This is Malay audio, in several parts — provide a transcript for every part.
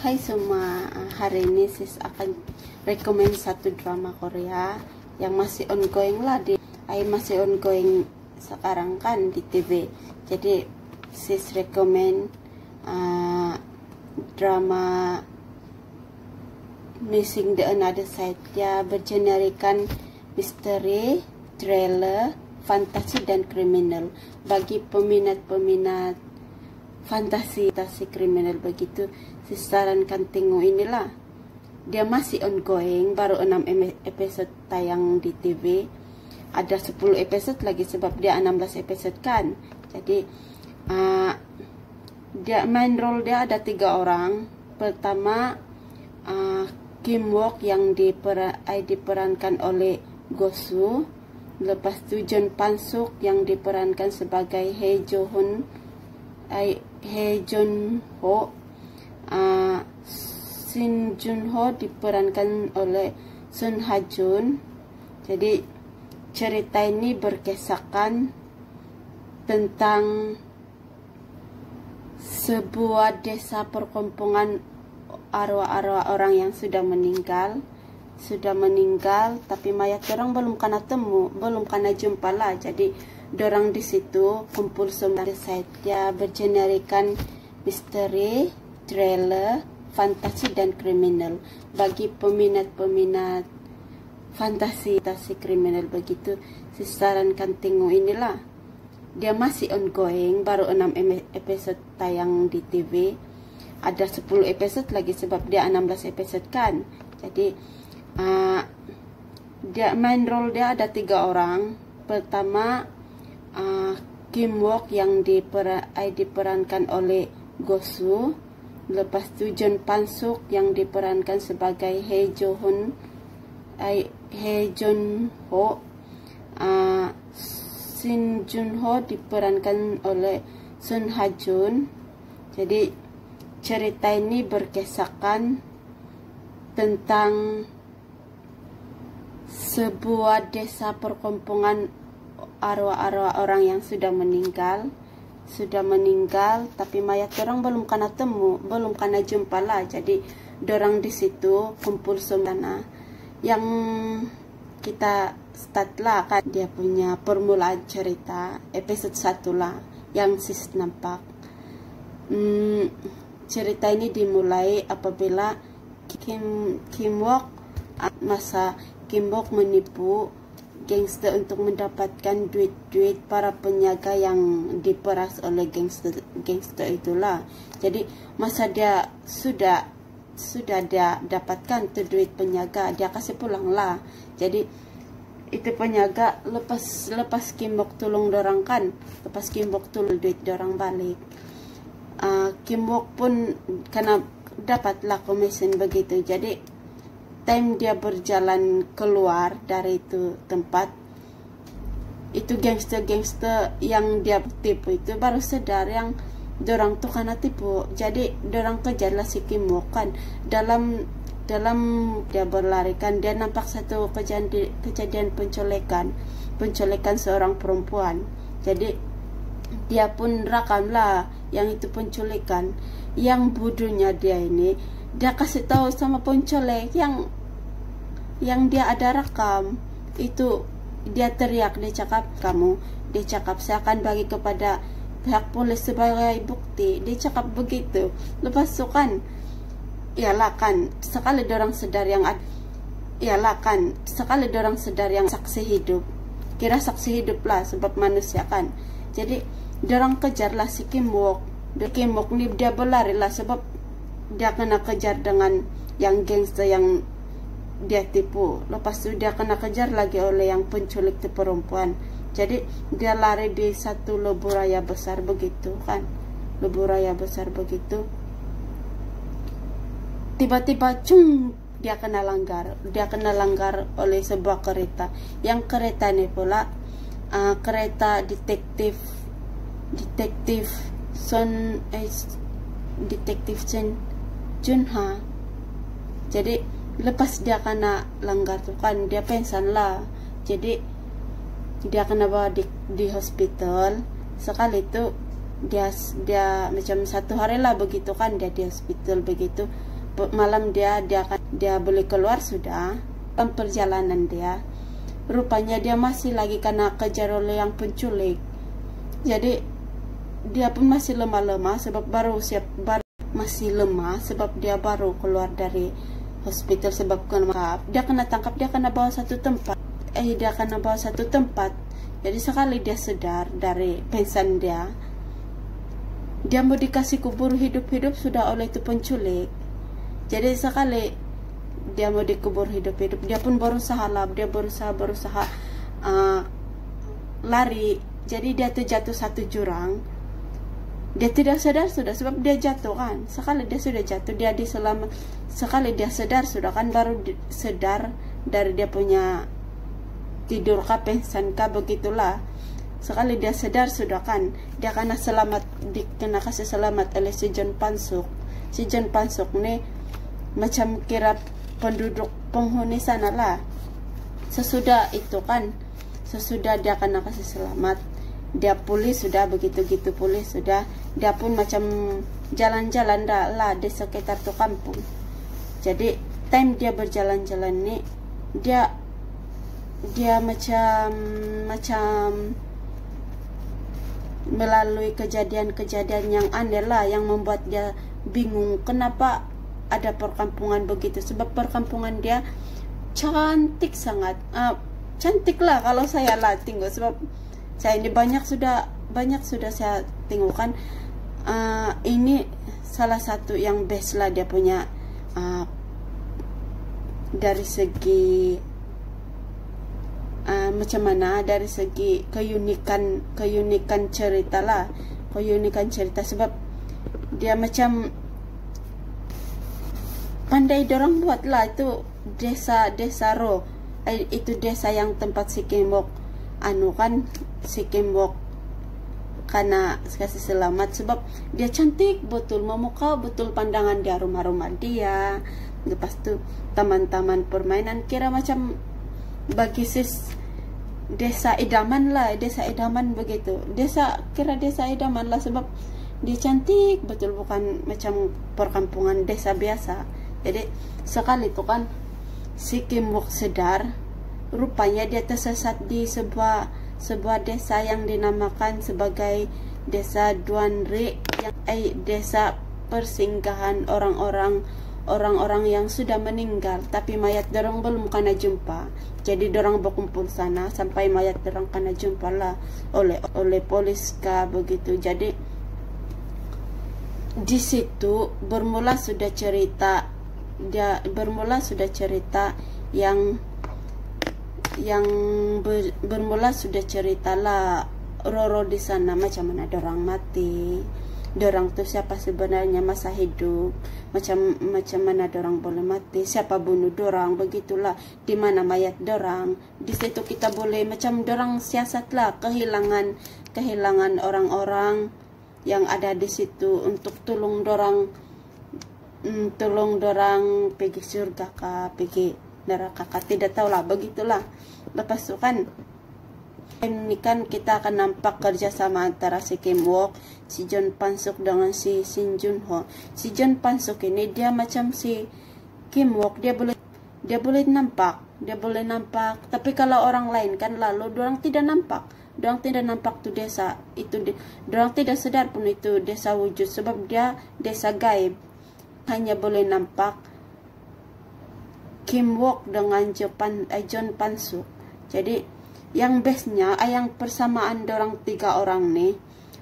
Hai semua, hari ini sis akan rekomen satu drama Korea yang masih ongoing lah masih ongoing sekarang kan di TV. Jadi sis rekomen drama Missing the Another Side. Dia bergenerikan misteri, thriller, fantasi dan kriminal. Bagi peminat-peminat fantasi kriminal begitu, saya sarankan tengok inilah. Dia masih ongoing, baru 6 episode tayang di TV. Ada 10 episode lagi sebab dia 16 episode kan. Jadi dia main role dia ada 3 orang. Pertama Kim Wook yang diperankan oleh Go Soo. Lepas tu Jun Pan Suk yang diperankan sebagai Hye Jun Ho. Shin Jun Ho diperankan oleh Sun Ha Jun. Jadi cerita ini berkisahkan tentang sebuah desa perkampungan arwah-arwah orang yang sudah meninggal, tapi mayat orang belum kena temu, belum kena jumpa lah. Jadi dorang di situ kumpul semua. Dia bergenerikan misteri, thriller, fantasi dan kriminal. Bagi peminat-peminat fantasi kriminal begitu, saya sarankan tengok inilah. Dia masih ongoing, baru 6 episode tayang di TV. Ada 10 episode lagi sebab dia 16 episode kan. Jadi dia main role dia ada 3 orang. Pertama Kim Wook yang diperankan oleh Go Soo. Lepas tu Jun Pan Suk yang diperankan sebagai Hye Jun Ho. Shin Jun Ho diperankan oleh Sun Ha Jun. Jadi cerita ini berkisahkan tentang sebuah desa perkampungan arwah-arwah orang yang sudah meninggal, tapi mayat orang belum kena temu, belum kena jumpa lah. Jadi dorang di situ kumpul semua. Yang kita start lah kan, dia punya permulaan cerita episode 1 lah yang sis nampak. Cerita ini dimulai apabila Kim Wook menipu gangster untuk mendapatkan duit para penjaga yang diperas oleh gangster itulah. Jadi masa dia sudah dia dapatkan tuh duit penjaga, dia kasih pulang lah. Jadi itu penjaga lepas Kim Wook tolong dorang kan, lepas Kim Wook tolong duit dorang balik. Kim Wook pun kena dapatlah komision begitu. Jadi time dia berjalan keluar dari itu tempat, itu gangster yang dia tipu itu baru sadar yang dorang tuh kena tipu. Jadi dorang kejarlah si Kim Wook kan. Dalam dia berlari kan, dia nampak satu kejadian penculikan seorang perempuan. Jadi dia pun rakam lah yang itu penculikan. Yang bodohnya dia ini, dia kasih tahu sama penculik yang dia ada rekam itu. Dia teriak, dia cakap saya akan bagi kepada pihak polis sebagai bukti. Dia cakap begitu. Lepas itu kan, sekali dorang sedar yang saksi hidup, kira saksi hidup lah sebab manusia kan. Jadi dorang kejarlah si Kim Wook. Kim Wook ni dia berlari lah sebab dia kena kejar dengan yang gangster yang dia tipu. Lepas itu dia kena kejar lagi oleh yang penculik tu perempuan. Jadi dia lari di satu lebuh raya besar begitu kan, tiba-tiba dia kena langgar oleh sebuah kereta. Yang kereta ini pula kereta detektif Sun Junha. Jadi lepas dia kena langgar tuh kan, dia pingsan lah. Jadi dia kena bawa di hospital. Sekali itu dia macam 1 hari lah begitu kan, dia di hospital begitu. malam dia boleh keluar sudah. Dalam perjalanan dia, rupanya dia masih lagi kena kejar oleh yang penculik. Jadi dia pun masih lemah-lemah sebab masih lemah sebab dia baru keluar dari hospital sebab dia kena tangkap, dia kena bawa satu tempat. Jadi sekali dia sedar dari pingsan dia mau dikasih kubur hidup-hidup sudah oleh itu penculik. Jadi sekali dia mau dikubur hidup-hidup, dia pun berusaha lari. Jadi dia terjatuh satu jurang. Dia tidak sadar sudah sebab dia jatuh kan. Sekali dia sudah jatuh, sekali dia sadar sudah kan, baru sadar dari dia punya tidur kah, pingsan kah, begitulah. Sekali dia sadar sudah kan, dia kena kasih selamat oleh si John Pansuk. Si John Pansuk nih macam kira penduduk penghuni sana lah. Sesudah dia kena kasih selamat, dia pulih sudah, begitu pulih sudah, dia pun macam jalan-jalan lah di sekitar tu kampung. Jadi time dia berjalan-jalan nih, dia macam melalui kejadian-kejadian yang aneh lah, yang membuat dia bingung kenapa ada perkampungan begitu. Sebab perkampungan dia cantik sangat, cantik lah kalau saya lah tinggal. Sebab saya ini banyak sudah saya tengokkan. Ini salah satu yang best lah dia punya, dari segi macam mana, dari segi keunikan cerita lah, sebab dia macam pandai dorang buat lah. Itu desa Ro, itu desa yang tempat si Kimbok si Kimbok karena kasih selamat. Sebab dia cantik betul, memukau betul pandangan dia, rumah-rumah dia, lepas tu taman-taman permainan, kira macam bagi sis desa idaman lah, desa idaman begitu. Desa idaman lah sebab dia cantik betul, bukan macam perkampungan desa biasa. Jadi sekali itu kan si Kimbok sedar, rupanya dia tersesat di sebuah desa yang dinamakan sebagai desa Duanri, yang desa persinggahan orang-orang yang sudah meninggal tapi mayat dorang belum kena jumpa. Jadi dorang berkumpul sana sampai mayat dorang kena jumpa lah oleh polis kah begitu. Jadi di situ bermula sudah cerita lah Roro di sana, macam mana dorang mati, dorang tuh siapa sebenarnya masa hidup, macam mana dorang boleh mati, siapa bunuh dorang, begitulah, di mana mayat dorang. Di situ kita boleh macam dorang siasat lah kehilangan orang-orang yang ada di situ untuk tolong dorang pergi surga kah, pergi neraka kah, tidak tahulah, begitulah. Lepas tu kan ini kan kita akan nampak kerjasama antara si Kimbok, si John Pansuk dengan si Shin Junho. Si John Pansuk ini dia macam si Kimbok, dia boleh nampak, tapi kalau orang lain kan lalu dorang tidak nampak tuh desa itu, dorang tidak sadar pun itu desa wujud sebab dia desa gaib. Hanya boleh nampak Kimbok dengan John Pansuk. Jadi yang bestnya, yang persamaan dorang tiga orang nih,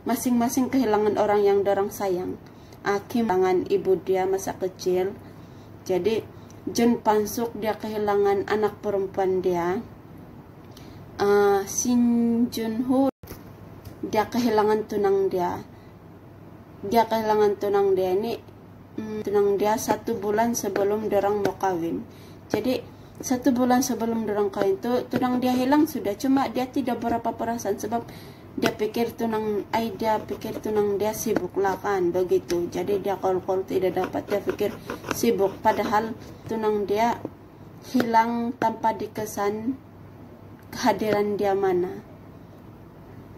masing-masing kehilangan orang yang dorang sayang. Kim kehilangan ibu dia masa kecil. Jadi John Pansuk dia kehilangan anak perempuan dia. Shin Junho dia kehilangan tunang dia. Ini tunang dia 1 bulan sebelum dorang mau kawin. Jadi 1 bulan sebelum dorang kawin itu tunang dia hilang sudah. Cuma dia tidak berapa perasaan sebab dia pikir tunang dia sibuk lah kan begitu. Jadi dia kalau tidak dapat dia pikir sibuk, padahal tunang dia hilang tanpa dikesan kehadiran dia mana.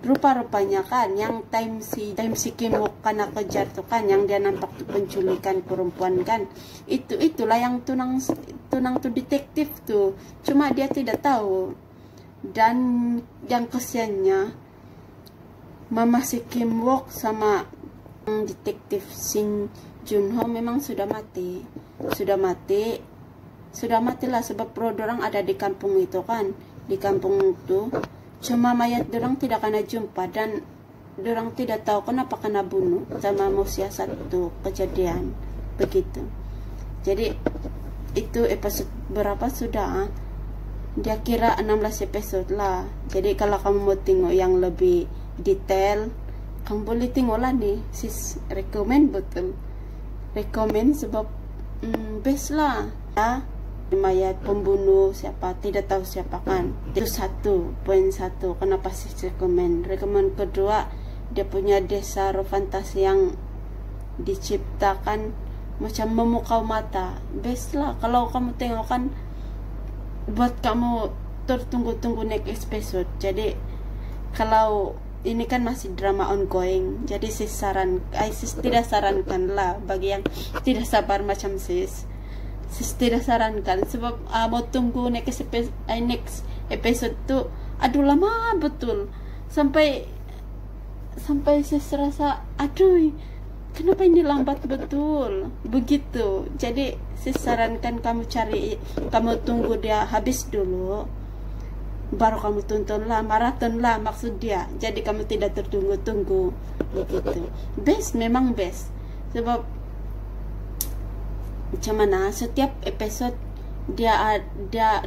rupa-rupanya kan yang time si Kim Wook karena kejar tuh kan, yang dia nampak tuh penculikan perempuan kan, itulah yang tunang tuh detektif tuh, cuma dia tidak tahu. Dan yang kesiannya mama si Kim Wook sama detektif Shin Jun Ho memang sudah mati lah, sebab orang ada di kampung itu kan, di kampung itu. Cuma mayat dorang tidak kena jumpa, dan dorang tidak tahu kenapa kena bunuh sama mau siasat tuh kejadian begitu. Jadi itu episode berapa sudah? Dia kira 16 episode lah. Jadi kalau kamu mau tengok yang lebih detail, kamu boleh tengok lah nih. Sis rekomen betul. Rekomen sebab best lah. Ya. Mayat pembunuh siapa tidak tahu siapa kan, itu 1.1 kenapa sih rekomen kedua, dia punya desa fantasi yang diciptakan macam memukau mata, best lah kalau kamu tengok kan, buat kamu tertunggu-tunggu next episode. Jadi kalau ini kan masih drama ongoing, jadi sis tidak sarankan lah bagi yang tidak sabar macam sis tidak sarankan, sebab mau tunggu next episode tuh aduh lama betul, sampai sis rasa aduh kenapa ini lambat betul begitu. Jadi sis sarankan kamu tunggu dia habis dulu baru kamu tonton lah, maraton lah maksud dia, jadi kamu tidak tertunggu-tunggu begitu. Best, memang best, sebab macam mana setiap episode dia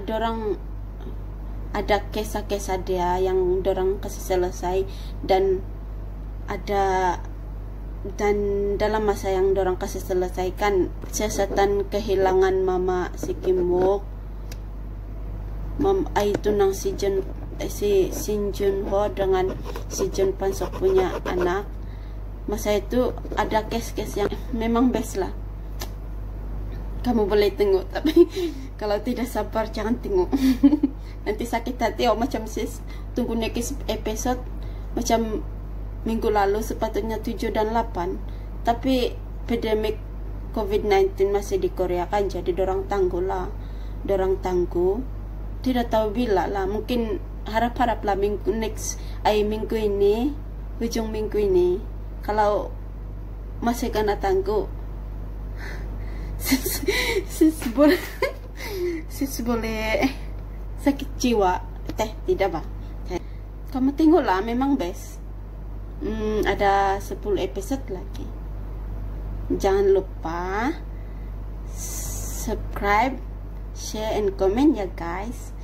dorang ada kisah-kisah dia yang dorang kasih selesai, dan dalam masa yang dorang kasih selesaikan siasatan kehilangan mama si Kim Wook, itu nang si Shin Jun Ho dengan si Jun Pan Sok punya anak. Masa itu ada case-case yang memang best lah. Kamu boleh tengok, tapi kalau tidak sabar jangan tengok. Nanti sakit hati. Macam sis tunggu next episode, macam minggu lalu sepatutnya 7 dan 8, tapi pandemic COVID-19 masih di Korea kan, jadi dorang tangguh, tidak tahu bila lah, mungkin harap-harap lah minggu ini, ujung minggu ini, kalau masih kena tangguh, sis boleh sakit jiwa. Tidak bah, kamu tengoklah, memang best. Ada 10 episode lagi. Jangan lupa subscribe, share and comment ya guys.